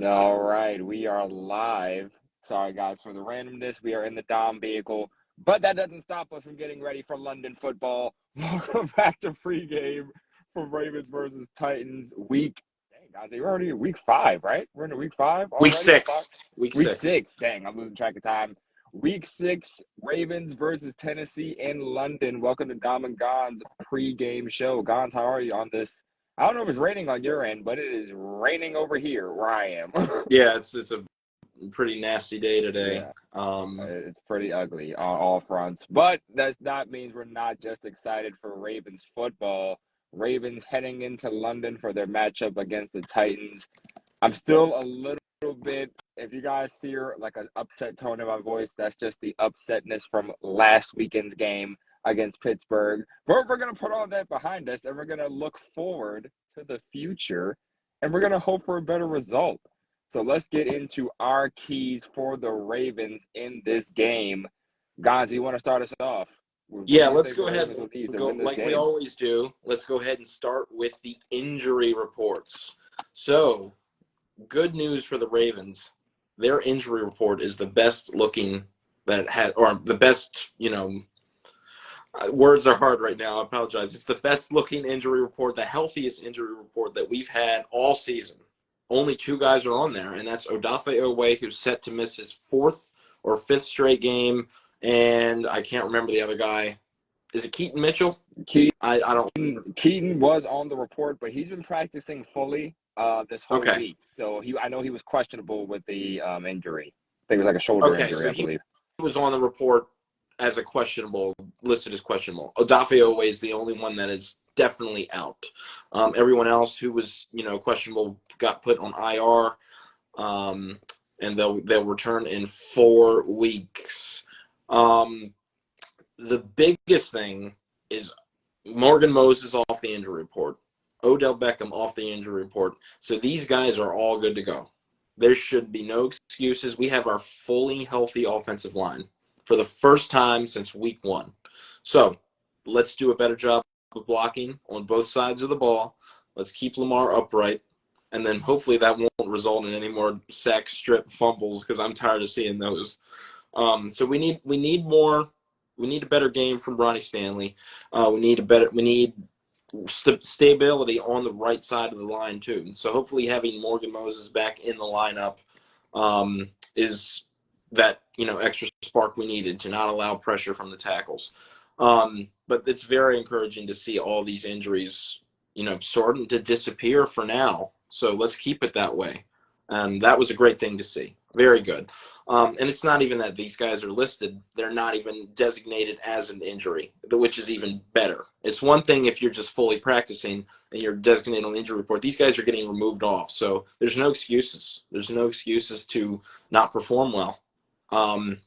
All right, we are live. Sorry, guys, for the randomness. We are in the Dom vehicle, but that doesn't stop us from getting ready for London football. Welcome back to pregame for Ravens versus Titans week. Dang, guys, we're already in week 5, right? We're in week 5 Week already. six. Week Week six. 6. Dang, I'm losing track of time. Week 6, Ravens versus Tennessee in London. Welcome to Dom and Gonz pregame show. Gonz, how are you on this? I don't know if it's raining on your end, but it is raining over here where I am. Yeah, it's a pretty nasty day today. Yeah, it's pretty ugly on all fronts. But that means we're not just excited for Ravens football. Ravens heading into London for their matchup against the Titans. I'm still a little bit, if you guys hear like an upset tone in my voice, that's just the upsetness from last weekend's game against Pittsburgh. But we're going to put all that behind us and we're going to look forward to the future and we're going to hope for a better result. So let's get into our keys for the Ravens in this game. Gonz, you want to start us off? What do Yeah, you let's think the go ahead Ravens will need and to go win this like we game? always do. Let's go ahead and start with the injury reports. So, good news for the Ravens. Their injury report is the best looking that it has, or the best, words are hard right now. I apologize. It's the best looking injury report, the healthiest injury report that we've had all season. Only 2 guys are on there, and that's Odafe Oweh, who's set to miss his 4th or 5th straight game, and I can't remember the other guy. Is it Keaton Mitchell? I don't. Keaton was on the report, but he's been practicing fully this whole Okay. week. So I know he was questionable with the injury. I think it was like a shoulder Okay, injury, so I he believe. was on the report as a questionable, listed as questionable. Odafe Oweh is the only one that is definitely out. Everyone else who was, questionable got put on IR, and they'll return in 4 weeks. The biggest thing is Morgan Moses off the injury report, Odell Beckham off the injury report. So these guys are all good to go. There should be no excuses. We have our fully healthy offensive line for the first time since week 1. So let's do a better job of blocking on both sides of the ball. Let's keep Lamar upright. And then hopefully that won't result in any more sack, strip, fumbles, because I'm tired of seeing those. So we need more. We need a better game from Ronnie Stanley. We need stability on the right side of the line too. So hopefully having Morgan Moses back in the lineup is that extra spark we needed to not allow pressure from the tackles. But it's very encouraging to see all these injuries starting to disappear for now. So let's keep it that way. That was a great thing to see. Very good. And it's not even that these guys are listed. They're not even designated as an injury, which is even better. It's one thing if you're just fully practicing and you're designated on the injury report. These guys are getting removed off. So there's no excuses. There's no excuses to not perform well. And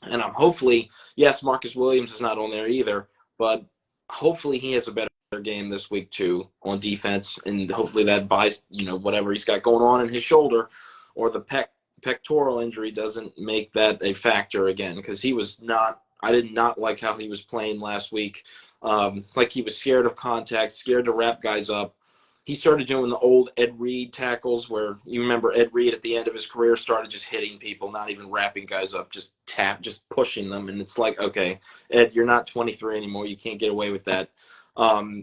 I'm hopefully, yes, Marcus Williams is not on there either, but hopefully he has a better game this week too on defense, and hopefully that buys whatever he's got going on in his shoulder or the pectoral injury doesn't make that a factor again, because he was not. I did not like how he was playing last week. Like he was scared of contact, scared to wrap guys up. He started doing the old Ed Reed tackles where you remember Ed Reed at the end of his career started just hitting people, not even wrapping guys up, just pushing them. And it's like, okay, Ed, you're not 23 anymore. You can't get away with that.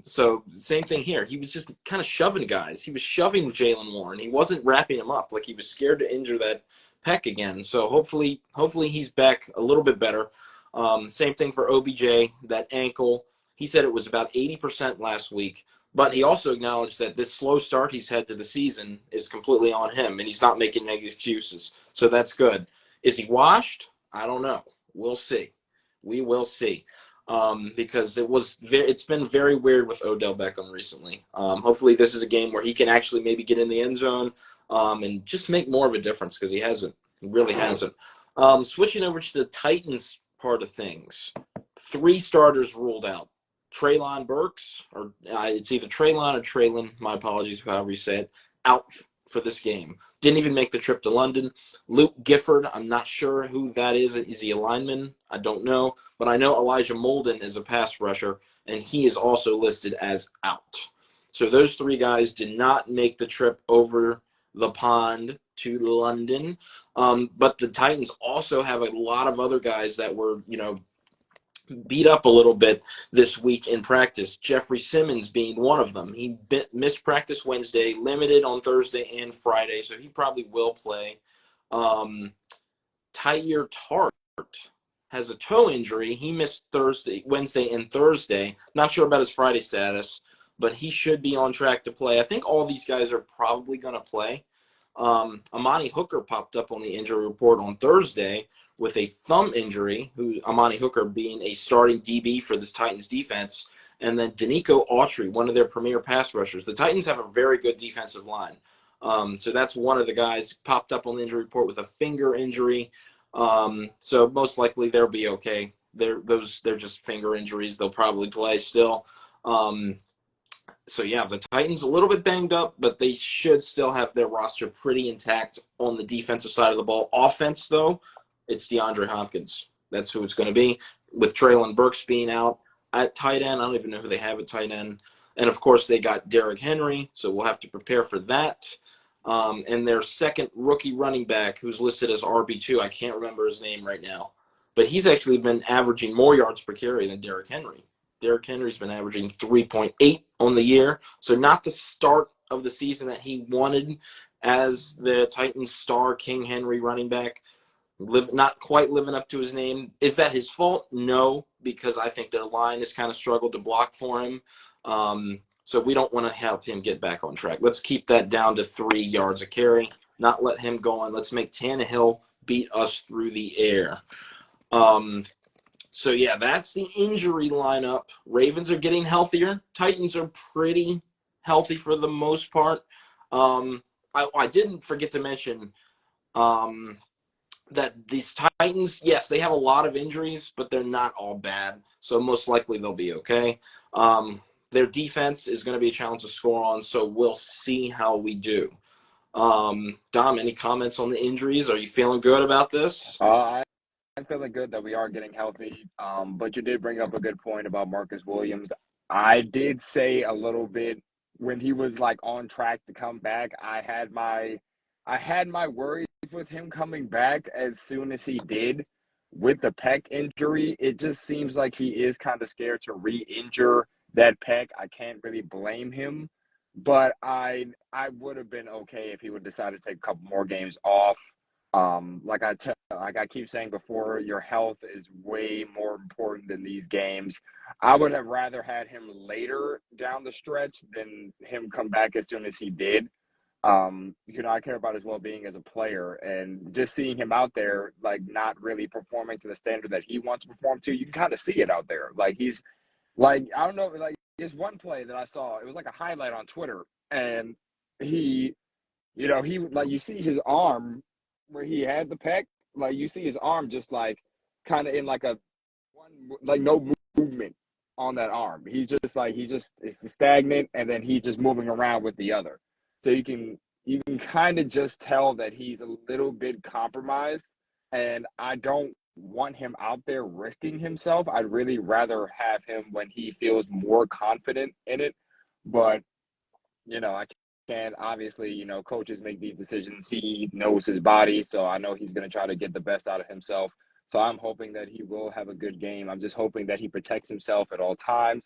So same thing here. He was just kind of shoving guys. He was shoving Jaylen Warren. He wasn't wrapping him up. Like he was scared to injure that pec again. So hopefully he's back a little bit better. Same thing for OBJ, that ankle. He said it was about 80% last week. But he also acknowledged that this slow start he's had to the season is completely on him, and he's not making any excuses. So that's good. Is he washed? I don't know. We'll see. We will see. Because it's been very weird with Odell Beckham recently. Hopefully this is a game where he can actually maybe get in the end zone and just make more of a difference, because he hasn't. He really hasn't. Switching over to the Titans part of things. 3 starters ruled out. Treylon Burks, or it's either Treylon or Traylon, my apologies, however you say it, out for this game. Didn't even make the trip to London. Luke Gifford, I'm not sure who that is. Is he a lineman? I don't know. But I know Elijah Molden is a pass rusher, and he is also listed as out. So those 3 guys did not make the trip over the pond to London. But the Titans also have a lot of other guys that were, beat up a little bit this week in practice. Jeffrey Simmons being one of them. He missed practice Wednesday, limited on Thursday and Friday, so he probably will play. Tyler Tart has a toe injury. He missed Wednesday, and Thursday. Not sure about his Friday status, but he should be on track to play. I think all these guys are probably going to play. Amani Hooker popped up on the injury report on Thursday with a thumb injury, Amani Hooker being a starting DB for this Titans defense, and then Danico Autry, one of their premier pass rushers. The Titans have a very good defensive line. So that's one of the guys popped up on the injury report with a finger injury. So most likely they'll be okay. They're just finger injuries. They'll probably play still. So yeah, the Titans a little bit banged up, but they should still have their roster pretty intact on the defensive side of the ball. Offense, though, it's DeAndre Hopkins. That's who it's going to be. With Treylon Burks being out at tight end, I don't even know who they have at tight end. And, of course, they got Derrick Henry, so we'll have to prepare for that. And their second rookie running back, who's listed as RB2, I can't remember his name right now, but he's actually been averaging more yards per carry than Derrick Henry. Derrick Henry's been averaging 3.8 on the year, so not the start of the season that he wanted as the Titans star King Henry running back. Not quite living up to his name. Is that his fault? No, because I think their line has kind of struggled to block for him. So we don't want to have him get back on track. Let's keep that down to 3 yards a carry, not let him go on. Let's make Tannehill beat us through the air. So, yeah, that's the injury lineup. Ravens are getting healthier. Titans are pretty healthy for the most part. I didn't forget to mention that these Titans, yes, they have a lot of injuries, but they're not all bad. So most likely they'll be okay. Their defense is going to be a challenge to score on, so we'll see how we do. Dom, any comments on the injuries? Are you feeling good about this? I'm feeling good that we are getting healthy. But you did bring up a good point about Marcus Williams. I did say a little bit when he was like on track to come back. I had my worries with him coming back as soon as he did. With the pec injury, it just seems like he is kind of scared to re-injure that pec. I can't really blame him, but I would have been okay if he would decide to take a couple more games off. Like I keep saying before, your health is way more important than these games. I would have rather had him later down the stretch than him come back as soon as he did. I care about his well-being as a player, and just seeing him out there, like not really performing to the standard that he wants to perform to, you can kind of see it out there. Like he's like, I don't know, like there's one play that I saw, it was like a highlight on Twitter, and he like you see his arm where he had the pec, like you see his arm just like kind of in like a one, like no movement on that arm. It's stagnant, and then he's just moving around with the other. So you can kind of just tell that he's a little bit compromised, and I don't want him out there risking himself. I'd really rather have him when he feels more confident in it. But I can't obviously, coaches make these decisions. He knows his body, so I know he's going to try to get the best out of himself. So I'm hoping that he will have a good game. I'm just hoping that he protects himself at all times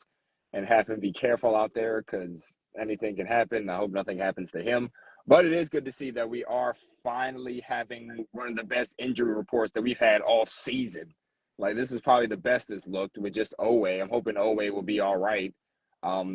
and have him be careful out there because anything can happen. I hope nothing happens to him. But it is good to see that we are finally having one of the best injury reports that we've had all season. Like, this is probably the best it's looked with just Owe. I'm hoping Owe will be all right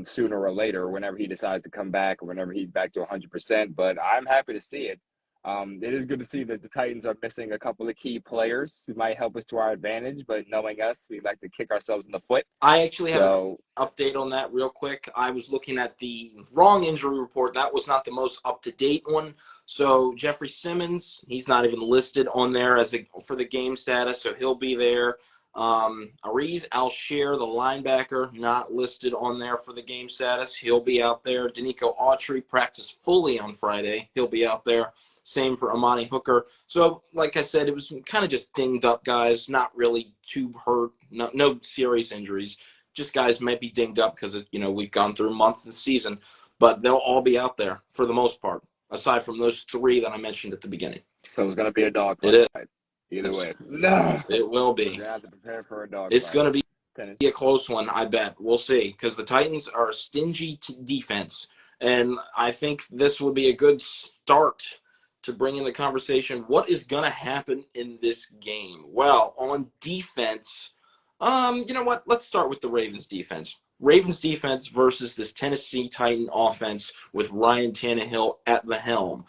sooner or later whenever he decides to come back or whenever he's back to 100%. But I'm happy to see it. It is good to see that the Titans are missing a couple of key players who might help us to our advantage, but knowing us, we like to kick ourselves in the foot. I actually have an update on that real quick. I was looking at the wrong injury report. That was not the most up-to-date one. So Jeffrey Simmons, he's not even listed on there for the game status, so he'll be there. Ariz Al-Shir, the linebacker, not listed on there for the game status. He'll be out there. Danico Autry practiced fully on Friday. He'll be out there. Same for Amani Hooker. So, like I said, it was kind of just dinged up guys, not really too hurt, no serious injuries. Just guys might be dinged up because, we've gone through a month of the season. But they'll all be out there for the most part. aside from those three that I mentioned at the beginning. So it's going to be a It dogfight. Either is. way. No. It will We're be. going to have to prepare for a It's dogfight. going to Tennis. be a close one, I bet. We'll see, because the Titans are a stingy defense, and I think this will be a good start to bring in the conversation. What is going to happen in this game? Well, on defense, you know what? Let's start with the Ravens defense. Ravens defense versus this Tennessee Titan offense with Ryan Tannehill at the helm.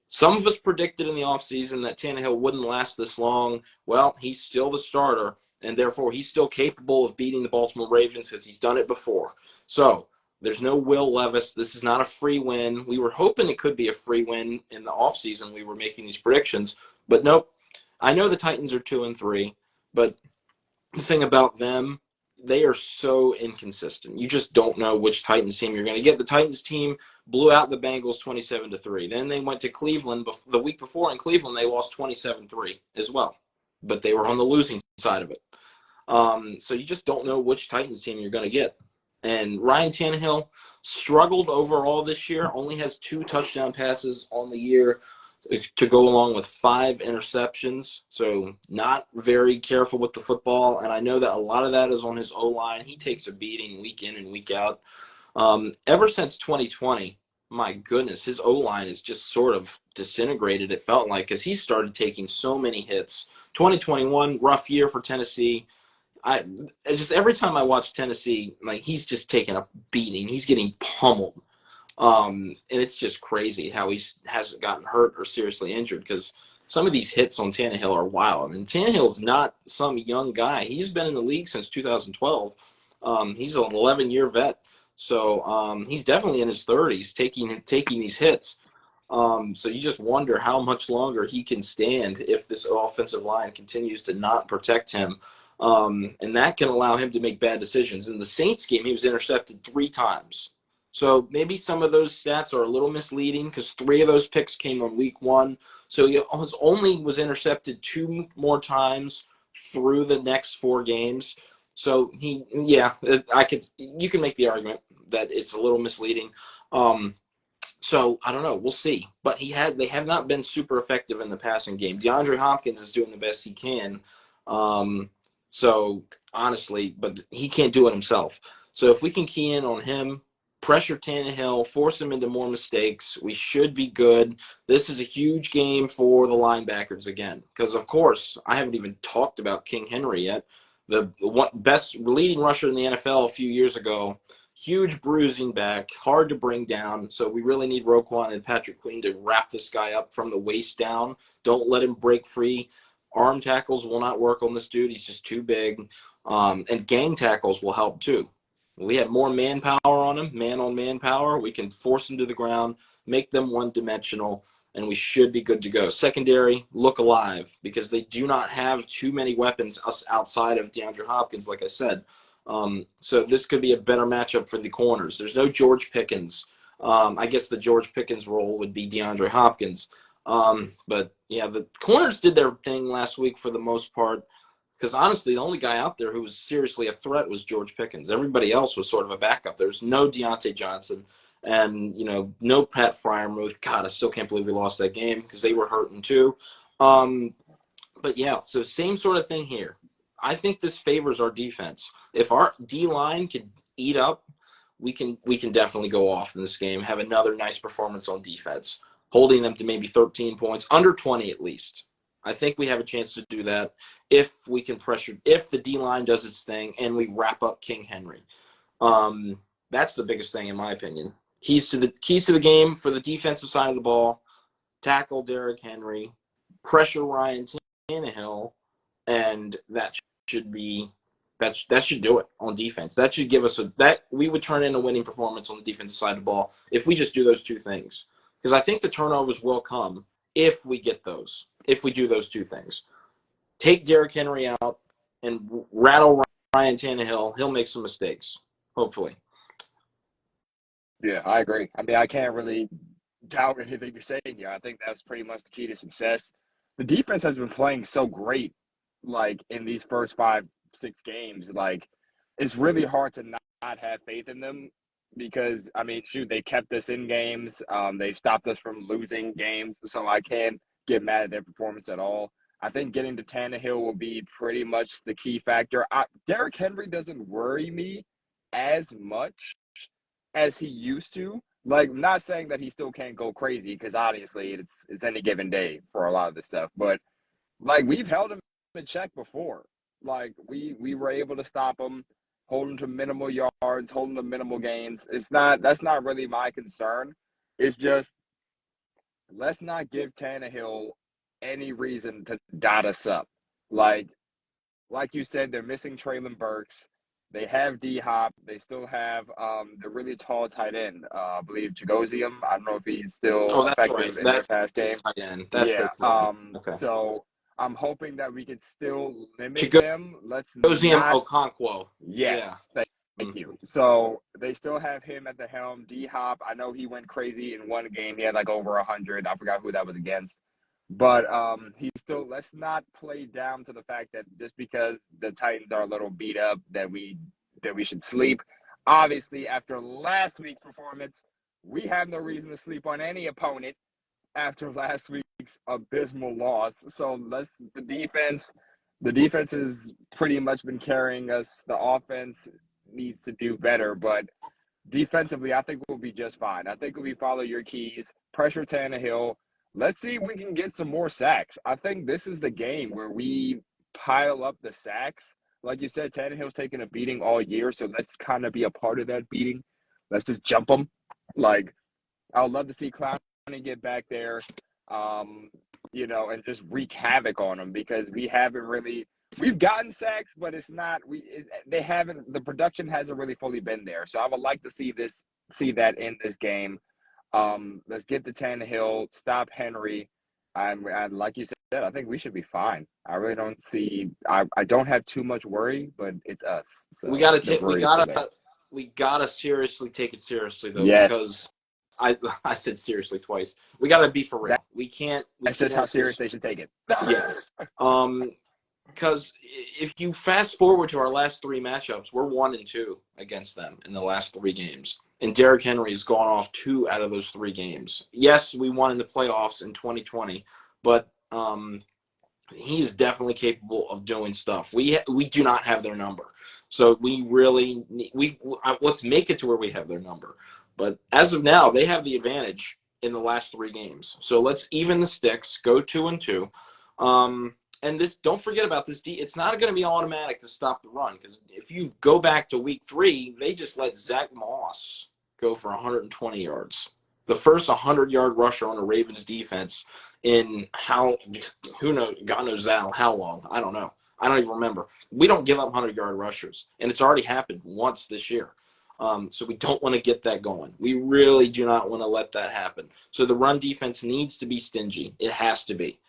Some of us predicted in the offseason that Tannehill wouldn't last this long. Well, he's still the starter, and therefore he's still capable of beating the Baltimore Ravens because he's done it before. So there's no Will Levis. This is not a free win. We were hoping it could be a free win in the offseason. We were making these predictions, but nope. I know the Titans are 2-3, but the thing about them, they are so inconsistent. You just don't know which Titans team you're going to get. The Titans team blew out the Bengals 27-3. Then they went to Cleveland the week before. In Cleveland, they lost 27-3 as well, but they were on the losing side of it. So you just don't know which Titans team you're going to get. And Ryan Tannehill struggled overall this year, only has 2 touchdown passes on the year to go along with 5 interceptions. So not very careful with the football. And I know that a lot of that is on his O-line. He takes a beating week in and week out. Ever since 2020, my goodness, his O-line is just sort of disintegrated, it felt like, because he started taking so many hits. 2021, rough year for Tennessee. I just every time I watch Tennessee, like, he's just taking a beating. He's getting pummeled. And it's just crazy how he hasn't gotten hurt or seriously injured, because some of these hits on Tannehill are wild. And Tannehill's not some young guy. He's been in the league since 2012. He's an 11-year vet. So he's definitely in his 30s taking these hits. So you just wonder how much longer he can stand if this offensive line continues to not protect him. And that can allow him to make bad decisions. In the Saints game, he was intercepted 3 times. So maybe some of those stats are a little misleading, because 3 of those picks came on week 1. So he only was intercepted 2 more times through the next 4 games. So you can make the argument that it's a little misleading. So I don't know. We'll see. But they have not been super effective in the passing game. DeAndre Hopkins is doing the best he can. So honestly, but he can't do it himself. So if we can key in on him, pressure Tannehill, force him into more mistakes, we should be good. This is a huge game for the linebackers again, because of course I haven't even talked about King Henry yet, the best leading rusher in the NFL a few years ago. Huge bruising back, hard to bring down. So we really need Roquan and Patrick Queen to wrap this guy up from the waist down. Don't let him break free. Arm tackles will not work on this dude. He's just too big. And gang tackles will help too. We have more manpower on him, man-on-man power. We can force them to the ground, make them one-dimensional, and we should be good to go. Secondary, look alive, because they do not have too many weapons outside of DeAndre Hopkins, like I said. So this could be a better matchup for the corners. There's no George Pickens. I guess the George Pickens role would be DeAndre Hopkins. But yeah, the corners did their thing last week for the most part, because honestly, the only guy out there who was seriously a threat was George Pickens. Everybody else was sort of a backup. There was no Deontay Johnson and, no Pat Freiermuth. God, I still can't believe we lost that game because they were hurting too. But yeah, so same sort of thing here. I think this favors our defense. If our D-line can eat up, we can definitely go off in this game, have another nice performance on defense, holding them to maybe 13 points, under 20 at least. I think we have a chance to do that if we can pressure, if the D-line does its thing and we wrap up King Henry. That's the biggest thing in my opinion. Keys to the game for the defensive side of the ball: tackle Derrick Henry, pressure Ryan Tannehill, and that should do it on defense. That should give us that we would turn in a winning performance on the defensive side of the ball if we just do those 2 things. Because I think the turnovers will come if we get those. If we do those 2 things, take Derrick Henry out and rattle Ryan Tannehill, he'll make some mistakes. Hopefully. Yeah, I agree. I mean, I can't really doubt anything you're saying here. I think that's pretty much the key to success. The defense has been playing so great, like in these first 5, 6 games. Like, it's really hard to not have faith in them because, I mean, shoot, they kept us in games. They've stopped us from losing games, so I can't get mad at their performance at all. I think getting to Tannehill will be pretty much the key factor. Derrick Henry doesn't worry me as much as he used to. Like, not saying that he still can't go crazy, because obviously it's any given day for a lot of this stuff. But like, we've held him in check before. Like, we were able to stop him, hold him to minimal yards, hold him to minimal gains. That's not really my concern. It's just, let's not give Tannehill any reason to dot us up. Like like you said, they're missing Traylon Burks. They have D Hop. They still have the really tall tight end, I believe Chagosium. I don't know if he's still Oh, that's right. effective in their That's pass his game. tight end. That's Yeah. their tight end. Okay. So I'm hoping that we could still limit Chigoziem them. Let's not. Okonkwo. Yeah. Yes. Thank you. So they still have him at the helm. D Hop, I know he went crazy in one game. He had like over 100. I forgot who that was against. But he still, let's not play down to the fact that just because the Titans are a little beat up that we should sleep. Obviously, after last week's performance, we have no reason to sleep on any opponent after last week's abysmal loss. So the defense has pretty much been carrying us. The offense needs to do better, but defensively, I think we'll be just fine. I think if we follow your keys, pressure Tannehill. Let's see if we can get some more sacks. I think this is the game where we pile up the sacks. Like you said, Tannehill's taken a beating all year, so let's kind of be a part of that beating. Let's just jump him. Like, I would love to see Clowney get back there, and just wreak havoc on him, because we've gotten sacks, but the production hasn't really fully been there. So I would like to see that in this game. Let's get to Tannehill, stop Henry. And like you said, I think we should be fine. I really don't see. I don't have too much worry, but it's us. So We gotta the take. worry is still there. We gotta seriously take it seriously though, Yes. because I said seriously twice. We gotta be for real. We can't. That's just how serious they should take it. Yes. Because if you fast forward to our last three matchups, we're 1-2 against them in the last three games. And Derrick Henry's gone off 2 out of those 3 games. Yes, we won in the playoffs in 2020, but he's definitely capable of doing stuff. We do not have their number. So we really let's make it to where we have their number. But as of now, they have the advantage in the last 3 games. So let's even the sticks, go 2-2. And this, don't forget about this. It's not going to be automatic to stop the run, because if you go back to week 3, they just let Zach Moss go for 120 yards. The first 100-yard rusher on a Ravens defense in God knows how long. I don't know. I don't even remember. We don't give up 100-yard rushers, and it's already happened once this year. So we don't want to get that going. We really do not want to let that happen. So the run defense needs to be stingy. It has to be.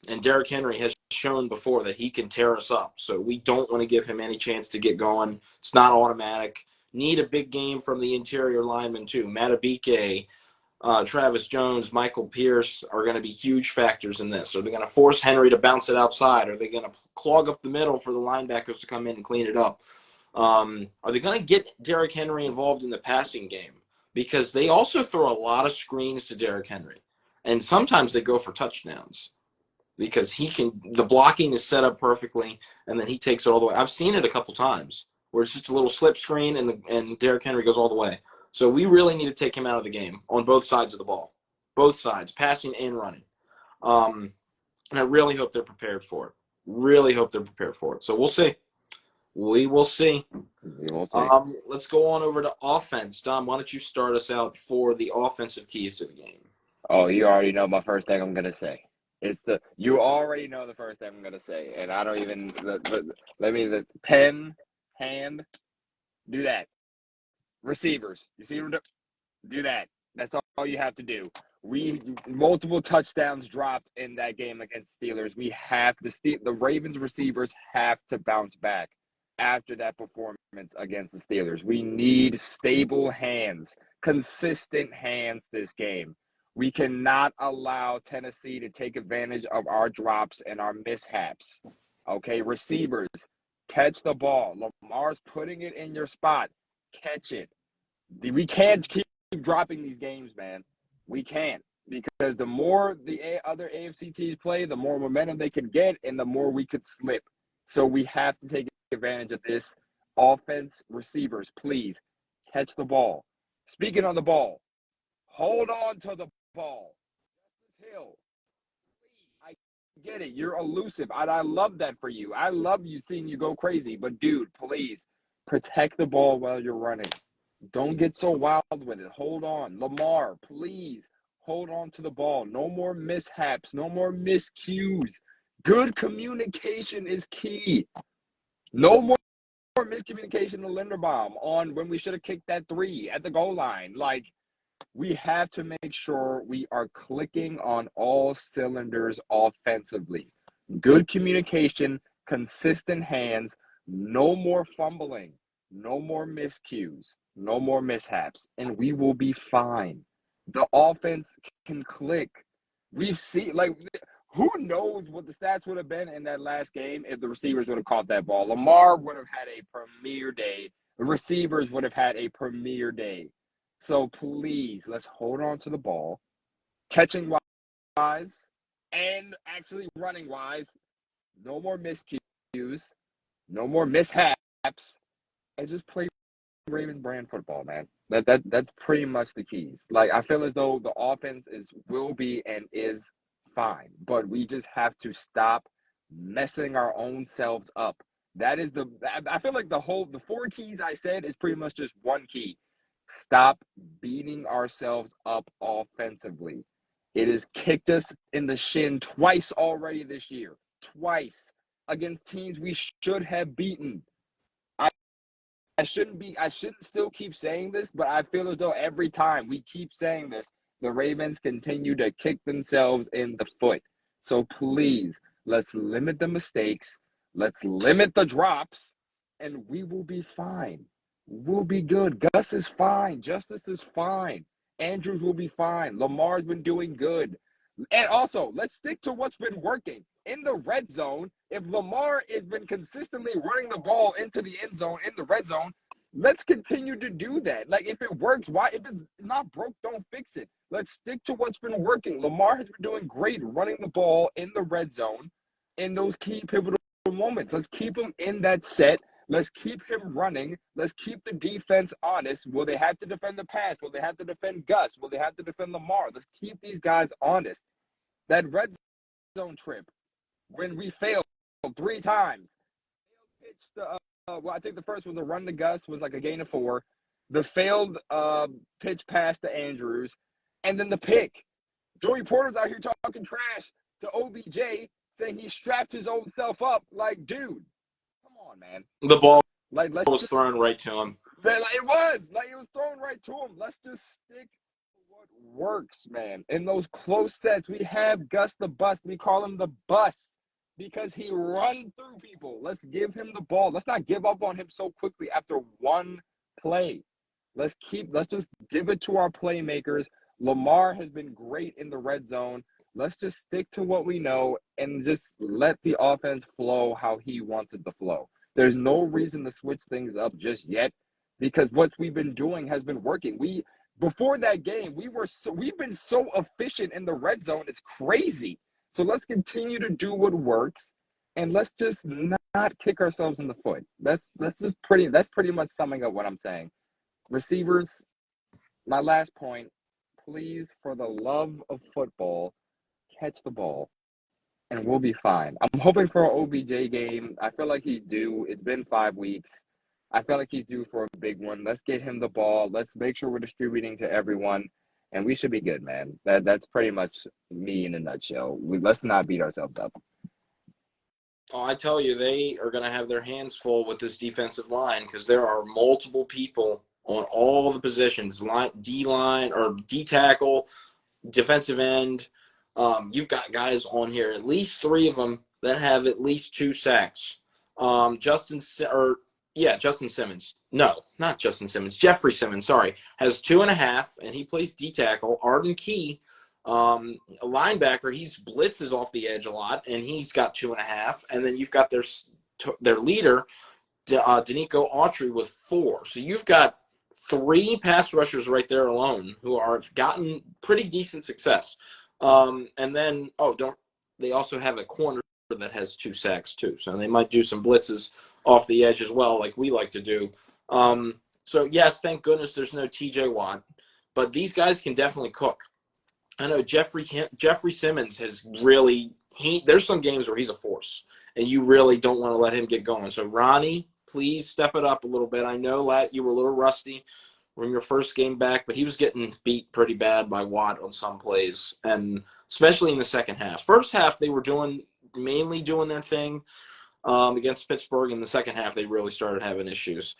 And Derrick Henry has shown before that he can tear us up. So we don't want to give him any chance to get going. It's not automatic. Need a big game from the interior linemen too. Matabike, Travis Jones, Michael Pierce are going to be huge factors in this. Are they going to force Henry to bounce it outside? Are they going to clog up the middle for the linebackers to come in and clean it up? Are they going to get Derrick Henry involved in the passing game? Because they also throw a lot of screens to Derrick Henry. And sometimes they go for touchdowns, because the blocking is set up perfectly, and then he takes it all the way. I've seen it a couple times where it's just a little slip screen and Derrick Henry goes all the way. So we really need to take him out of the game on both sides of the ball, both sides, passing and running. And I really hope they're prepared for it. So we'll see. We will see. Let's go on over to offense. Dom, why don't you start us out for the offensive keys to the game? Oh, you already know my first thing I'm going to say. You already know the first thing I'm going to say, and I don't even, let me, the pen, hand, do that. Receivers, you see, do that. That's all you have to do. Multiple touchdowns dropped in that game against Steelers. The Ravens receivers have to bounce back after that performance against the Steelers. We need stable hands, consistent hands this game. We cannot allow Tennessee to take advantage of our drops and our mishaps. Okay, receivers, catch the ball. Lamar's putting it in your spot. Catch it. We can't keep dropping these games, man. We can't, because the more the other AFC teams play, the more momentum they can get, and the more we could slip. So we have to take advantage of this. Offense, receivers, please catch the ball. Speaking on the ball, hold on to the ball. Justice Hill, I get it. You're elusive. I love that for you. I love you seeing you go crazy. But, dude, please protect the ball while you're running. Don't get so wild with it. Hold on. Lamar, please hold on to the ball. No more mishaps. No more miscues. Good communication is key. No more miscommunication to Linderbaum on when we should have kicked that 3 at the goal line. Like, we have to make sure we are clicking on all cylinders offensively. Good communication, consistent hands, no more fumbling, no more miscues, no more mishaps, and we will be fine. The offense can click. We've seen, like, who knows what the stats would have been in that last game if the receivers would have caught that ball. Lamar would have had a premier day. The receivers would have had a premier day. So please, let's hold on to the ball, catching wise and actually running wise. No more miscues, no more mishaps, and just play Ravens brand football, man. That's pretty much the keys. Like, I feel as though the offense will be and is fine, but we just have to stop messing our own selves up. That is I feel like the 4 keys I said is pretty much just one key. Stop beating ourselves up offensively. It has kicked us in the shin twice already this year. Twice against teams we should have beaten. I shouldn't still keep saying this, but I feel as though every time we keep saying this, the Ravens continue to kick themselves in the foot. So please, let's limit the mistakes. Let's limit the drops, and we will be fine. We'll be good. Gus is fine. Justice is fine. Andrews will be fine. Lamar's been doing good. And also, let's stick to what's been working. In the red zone, if Lamar has been consistently running the ball into the end zone, in the red zone, let's continue to do that. Like, if it works, why? If it's not broke, don't fix it. Let's stick to what's been working. Lamar has been doing great running the ball in the red zone in those key pivotal moments. Let's keep him in that set. Let's keep him running. Let's keep the defense honest. Will they have to defend the pass? Will they have to defend Gus? Will they have to defend Lamar? Let's keep these guys honest. That red zone trip, when we failed 3 times, pitched well, I think the first was a run to Gus, was like a gain of 4. The failed pitch pass to Andrews, and then the pick. Joey Porter's out here talking trash to OBJ, saying he strapped his own self up. Like, dude, come on, man. The ball was thrown right to him. It was thrown right to him. Let's just stick to what works, man. In those close sets, we have Gus the Bus. We call him the Bus because he runs through people. Let's give him the ball. Let's not give up on him so quickly after one play. Let's just give it to our playmakers. Lamar has been great in the red zone. Let's just stick to what we know and just let the offense flow how he wants it to flow. There's no reason to switch things up just yet because what we've been doing has been working. Before that game, we've been so efficient in the red zone. It's crazy. So let's continue to do what works, and let's just not kick ourselves in the foot. That's pretty much summing up what I'm saying. Receivers, my last point, please, for the love of football, catch the ball, and we'll be fine. I'm hoping for an OBJ game. I feel like he's due. It's been 5 weeks. I feel like he's due for a big one. Let's get him the ball. Let's make sure we're distributing to everyone, and we should be good, man. That's pretty much me in a nutshell. Let's not beat ourselves up. Oh, I tell you, they are going to have their hands full with this defensive line because there are multiple people on all the positions, D-line or D-tackle, defensive end. You've got guys on here, at least 3 of them that have at least 2 sacks. Justin Simmons. No, not Justin Simmons. Jeffrey Simmons, sorry, has 2.5, and he plays D-tackle. Arden Key, a linebacker, he blitzes off the edge a lot, and he's got 2.5. And then you've got their leader, Danico Autry with 4. So you've got 3 pass rushers right there alone who are gotten pretty decent success. And then, they also have a corner that has 2 sacks too. So they might do some blitzes off the edge as well, like we like to do. So yes, thank goodness there's no TJ Watt, but these guys can definitely cook. I know Jeffrey Simmons has really there's some games where he's a force, and you really don't want to let him get going. So Ronnie, please step it up a little bit. I know you were a little rusty from your first game back, but he was getting beat pretty bad by Watt on some plays, and especially in the second half. First half they were mainly doing their thing against Pittsburgh. In the second half they really started having issues.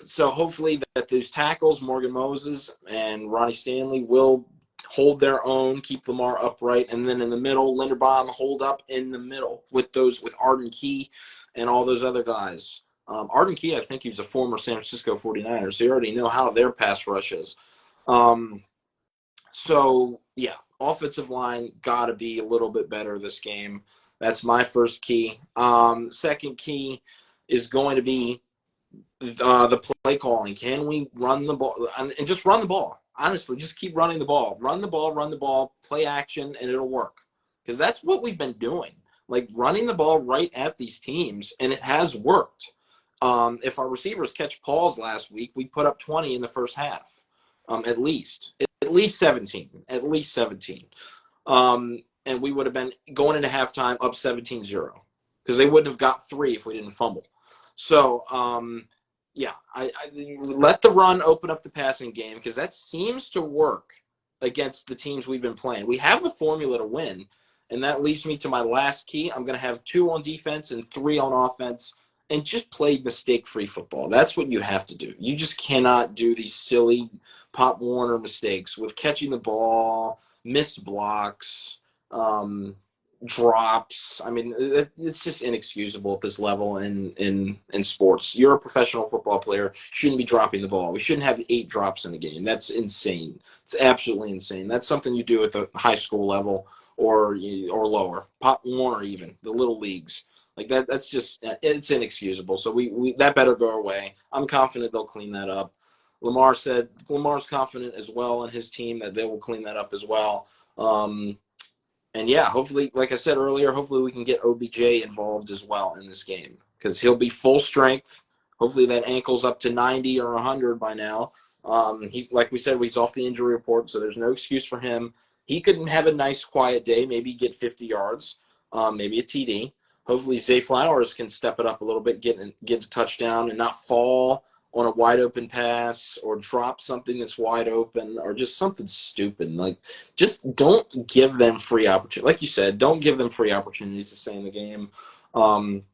So hopefully that those tackles, Morgan Moses and Ronnie Stanley, will hold their own, keep Lamar upright, and then in the middle, Linderbaum hold up in the middle with Arden Key and all those other guys. Arden Key, I think he was a former San Francisco 49ers. So you already know how their pass rush is. So, yeah, offensive line got to be a little bit better this game. That's my first key. Second key is going to be the play calling. Can we run the ball and just run the ball? Honestly, just keep running the ball. Run the ball, play action, and it'll work. Because that's what we've been doing, like running the ball right at these teams, and it has worked. If our receivers catch balls last week, we put up 20 in the first half, at least 17, and we would have been going into halftime up 17-0 because they wouldn't have got 3 if we didn't fumble. So, yeah, I let the run open up the passing game because that seems to work against the teams we've been playing. We have the formula to win, and that leads me to my last key. I'm going to have 2 on defense and 3 on offense, and just play mistake-free football. That's what you have to do. You just cannot do these silly Pop Warner mistakes with catching the ball, missed blocks, drops. I mean, it's just inexcusable at this level in sports. You're a professional football player. You shouldn't be dropping the ball. We shouldn't have 8 drops in a game. That's insane. It's absolutely insane. That's something you do at the high school level or lower. Pop Warner even, the little leagues. Like that's just, it's inexcusable. So we that better go away. I'm confident they'll clean that up. Lamar's confident as well in his team that they will clean that up as well. And yeah, hopefully, like I said earlier, hopefully we can get OBJ involved as well in this game because he'll be full strength. Hopefully that ankle's up to 90 or 100 by now. He's like we said, he's off the injury report, so there's no excuse for him. He could have a nice quiet day, maybe get 50 yards, maybe a TD. Hopefully Zay Flowers can step it up a little bit, get a touchdown and not fall on a wide open pass or drop something that's wide open or just something stupid. Like, just don't give them free opportunities. Like you said, don't give them free opportunities to stay in the game. And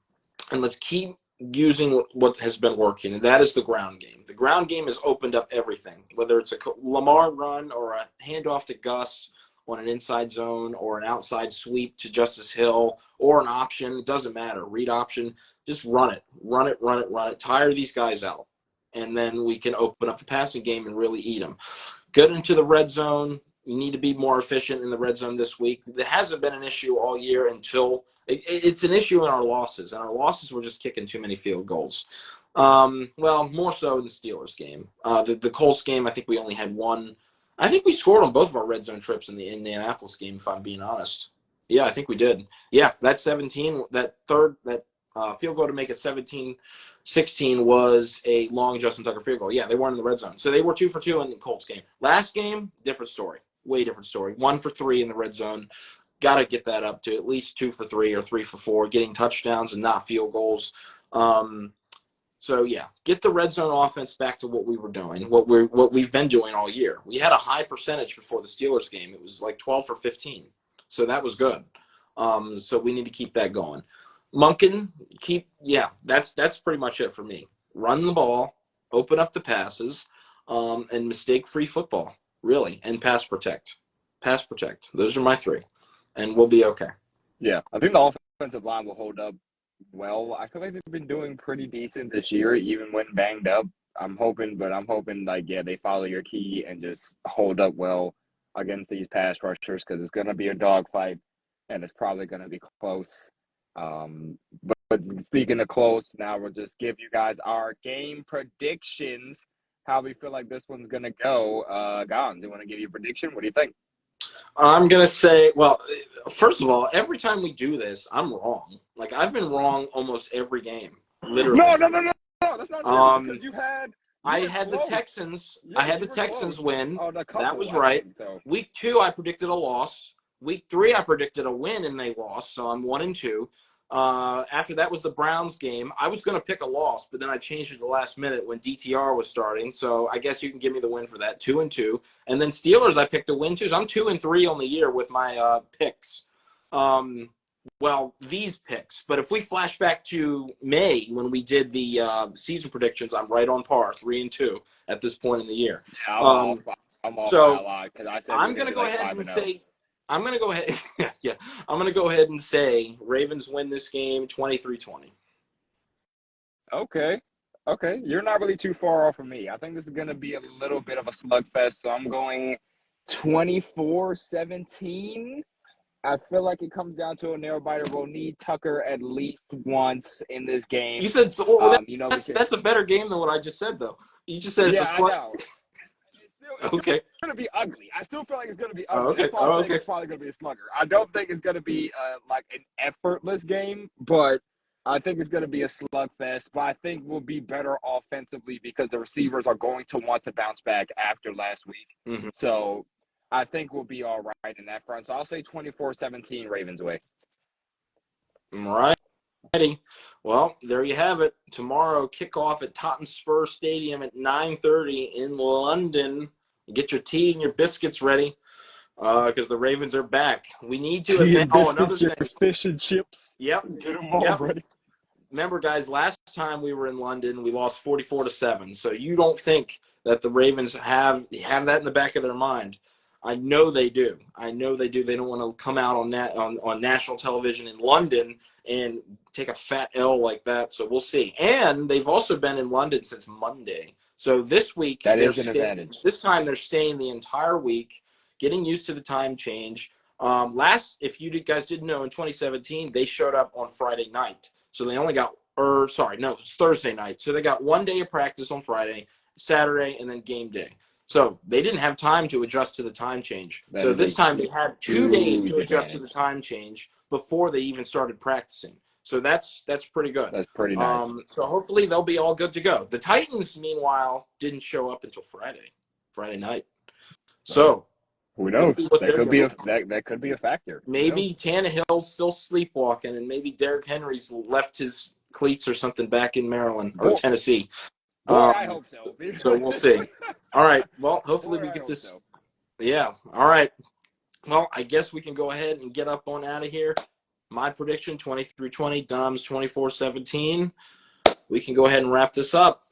let's keep using what has been working, and that is the ground game. The ground game has opened up everything, whether it's a Lamar run or a handoff to Gus on an inside zone or an outside sweep to Justice Hill or an option. It doesn't matter. Read option. Just run it. Tire these guys out. And then we can open up the passing game and really eat them. Get into the red zone. You need to be more efficient in the red zone this week. There hasn't been an issue all year until it's an issue in our losses. And our losses were just kicking too many field goals. Well, more so in the Steelers game. The Colts game, I think we only had 1. I think we scored on both of our red zone trips in the Indianapolis game, if I'm being honest. Yeah, I think we did. Yeah, that 17, that field goal to make it 17-16 was a long Justin Tucker field goal. Yeah, they weren't in the red zone. So they were 2 for 2 in the Colts game. Last game, different story. Way different story. 1 for 3 in the red zone. Got to get that up to at least 2 for 3 or 3 for 4, getting touchdowns and not field goals. So yeah, get the red zone offense back to what we were doing, what we've been doing all year. We had a high percentage before the Steelers game. It was like 12 for 15. So that was good. So we need to keep that going. Monken, that's pretty much it for me. Run the ball, open up the passes, and mistake-free football, really, and pass protect. Pass protect. Those are my 3, and we'll be okay. Yeah, I think the offensive line will hold up well. I feel like they've been doing pretty decent this year, even when banged up. I'm hoping they follow your key and just hold up well against these pass rushers because it's going to be a dogfight and it's probably going to be close. But speaking of close, now we'll just give you guys our game predictions, how we feel like this one's going to go. Gonz, you want to give you a prediction? What do you think? I'm going to say, well, first of all, every time we do this, I'm wrong. Like, I've been wrong almost every game, literally. No, that's not true, because you I were had the close. Texans. Yeah, I had you the were Texans close win. on a That couple, was I right. think, so. Week 2, I predicted a loss. Week 3, I predicted a win, and they lost, so I'm 1-2. After that was the Browns game. I was going to pick a loss, but then I changed it at the last minute when DTR was starting. So I guess you can give me the win for that, 2-2. And then Steelers, I picked a win too. So I'm 2-3 on the year with my picks. Well, these picks. But if we flash back to May when we did the season predictions, I'm right on par, 3-2 at this point in the year. Yeah, I'm off by a So lot, because I said we I'm were going going to to be go like ahead 5 and and 0. say I'm going to go ahead. Yeah, I'm going to go ahead and say Ravens win this game 23-20. Okay. Okay. You're not really too far off of me. I think this is going to be a little bit of a slugfest, so I'm going 24-17. I feel like it comes down to a nail biter. We'll need Tucker at least once in this You game. said so, well, Because that's a better game than what I just said, though. You just said it's a yeah, I slut. know. It's Okay. going to be ugly. I still feel like it's going to be Oh, ugly. okay. That's why I'm Oh, saying okay. it's probably going to be a slugger. I don't think it's going to be like an effortless game, but I think it's going to be a slugfest. But I think we'll be better offensively because the receivers are going to want to bounce back after last week. Mm-hmm. So I think we'll be all right in that front. So I'll say 24-17 Ravens way. All righty. Well, there you have it. Tomorrow, kickoff at Tottenham Spur Stadium at 9:30 in London. Get your tea and your biscuits ready because the Ravens are back. We need to Tea advance. and Oh, another biscuits, your thing. fish and chips. Yep. Get them all Yep. ready. Remember, guys, last time we were in London, we lost 44-7. So you don't think that the Ravens have that in the back of their mind. I know they do. I know they do. They don't want to come out on national television in London and take a fat L like that. So we'll see. And they've also been in London since Monday. So this week That is an advantage. this time they're staying the entire week, getting used to the time change. If you guys didn't know, in 2017 they showed up on Friday night. So they only got, it's Thursday night. So they got 1 day of practice on Friday, Saturday, and then game day. So they didn't have time to adjust to the time change. That So is this a time they had 2 days huge to adjust to the advantage. time change before they even started practicing. So that's pretty good. That's pretty nice. So hopefully they'll be all good to go. The Titans, meanwhile, didn't show up until Friday night. So Who we'll knows? see what That they're could be doing. that could be a factor. Maybe Tannehill's still sleepwalking, and maybe Derrick Henry's left his cleats or something back in Maryland or Boy, Tennessee. I hope so. So we'll see. All right. Well, hopefully Boy, we I get hope this. so. Yeah. All right. Well, I guess we can go ahead and get up on out of here. My prediction, 23-20, Dom's 24-17. We can go ahead and wrap this up.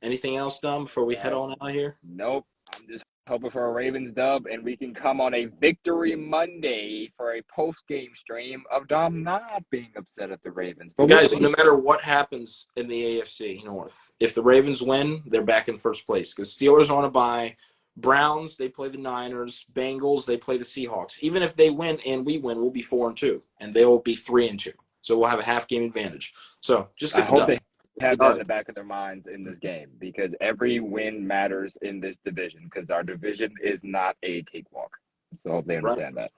Anything else, Dom, before we head on out here? Nope. I'm just hoping for a Ravens dub, and we can come on a victory Monday for a post-game stream of Dom not being upset at the Ravens. But Guys, no matter what happens in the AFC North, if the Ravens win, they're back in first place because Steelers are on a bye. Browns, they play the Niners. Bengals, they play the Seahawks. Even if they win and we win, we'll be 4-2, and they'll be 3-2. So we'll have a half-game advantage. So just I get the hope dub. they have All that in right. the back of their minds in this game, because every win matters in this division, because our division is not a cakewalk. So I hope they Right. understand that.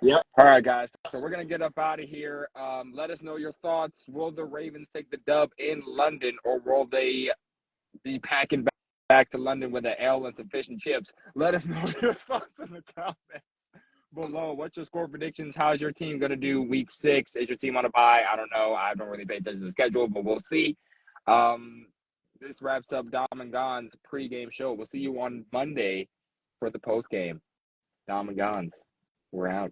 Yep. All right, guys. So we're going to get up out of here. Let us know your thoughts. Will the Ravens take the dub in London, or will they be packing back to London with an L and some fish and chips? Let us know your thoughts in the comments below. What's your score predictions? How's your team going to do week 6? Is your team on a bye? I don't know. I don't really pay attention to the schedule, but we'll see. This wraps up Dom and Gonz pregame show. We'll see you on Monday for the postgame. Dom and Gonz, we're out.